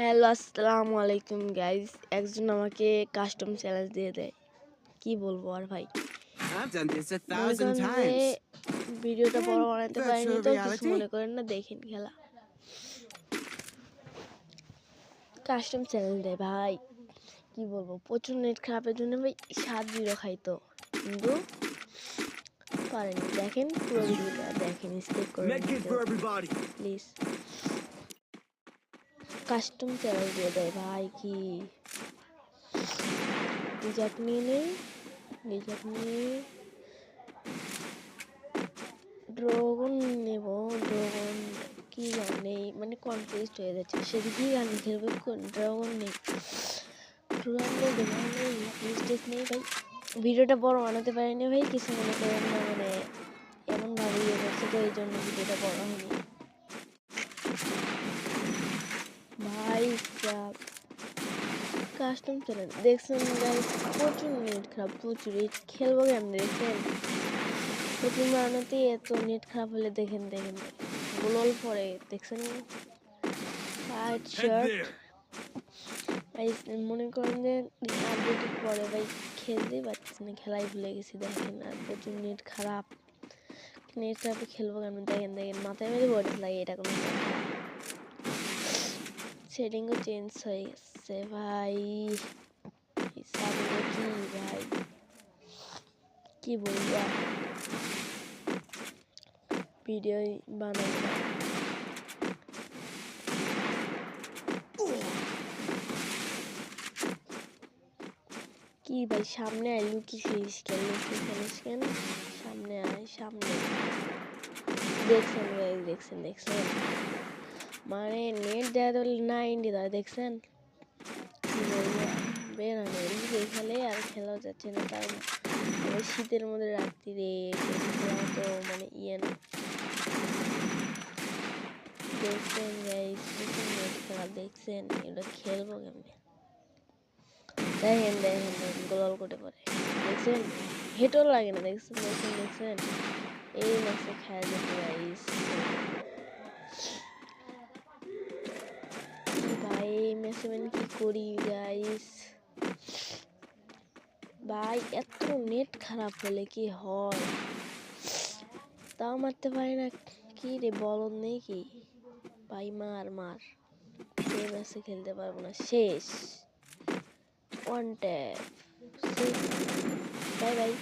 Hello আসসালামু আলাইকুম guys. একজন আমাকে কাস্টম চ্যালেঞ্জ দিয়ে দেয়, কি বলবো আর ভাই। মনে করেন যে ভিডিওটা বড় বানাতে পারিনি তো কিছু মনে করেন না, দেখেন খেলা। কাস্টম চ্যালেঞ্জ দেয় ভাই, কি বলবো। প্রচুর নেট খারাপের জন্য ভাই 7-0 খাইতো, কিন্তু পারেনি। দেখেন পুরো ভিডিওটা দেখেন, স্কিপ করবেন প্লিজ। কাস্টম চ্যালেঞ্জ দিয়ে দেয় ভাই, কি ডিজার্ট নিয়ে নেই, ডিজার্ট নিয়ে ড্রাগন নেব। ড্রাগন কি জানে, মানে কনফিউজড হয়ে যাচ্ছে, সেদিকেই গান খেলবে। ড্রাগন নেই, ড্রাগন নেই, স্টেজ নেই ভাই। ভিডিওটা বড় বানাতে পারিনি ভাই, কিছু মনে করেন না, মানে এমনভাবে ইয়ে করছে তো এই জন্য ভিডিওটা বড় হয়নি ভাই। কাস্টম চ্যালেঞ্জ দেখছেন গাইস, প্রচুর নেট খারাপ, প্রচুর। এই খেলবো কেমন দেখছেন, প্রচুর বানাতে এত নেট খারাপ হলে দেখেন দেখেন গোলল পরে দেখছেন। হোয়াইট শার্ট ভাই, মনে করেন যে আপডেটের পরে ভাই খেলতেই পারতেছি না, খেলাই ভুলে গেছি দেখেন। আর প্রচুর নেট খারাপ, নেট খারাপে খেলবো কেমন দেখেন দেখেন। মাথায় মেরে বডি লাগে, এটা কোনো সেটিংও চেঞ্জ হয়ে গেছে ভাই। কি ভাই, কি বলবো, ভিডিও বানাবো কি ভাই। সামনে আয়, লুকিয়েছিস কেন, লুকিয়েছিস কেন, সামনে আয়, সামনে। দেখছেন গাইস, দেখছেন দেখছেন, মানে নেট দেওয়া তো না ইন্ডি দেওয়া, দেখছেন কি বলবো। বের হয় না, লিগে খেলে আর খেলাও যাচ্ছে না, তাও শীতের মধ্যে রাত্রিরে খেলা তো মানে ইয়ে না। দেখছেন গাইস, প্রচুর নেট খারাপ, দেখছেন এটা খেলবো কেমনে। দেখেন দেখেন দেখেন গোলাল কোটে পরে, দেখছেন হেঁটেও লাগে না, দেখছেন দেখছেন দেখছেন। এই ম্যাচে খেলা যেতে গাইস ভাই। এই ম্যাচে মানে কি করি গাইস ভাই, এত নেট খারাপ হলে কি হয়, তাও মারতে পারি না। কি রে বলদ নেই কি ভাই, মার মার। এই ম্যাচে খেলতে পারবো না, শেষ। One tap, bye bye.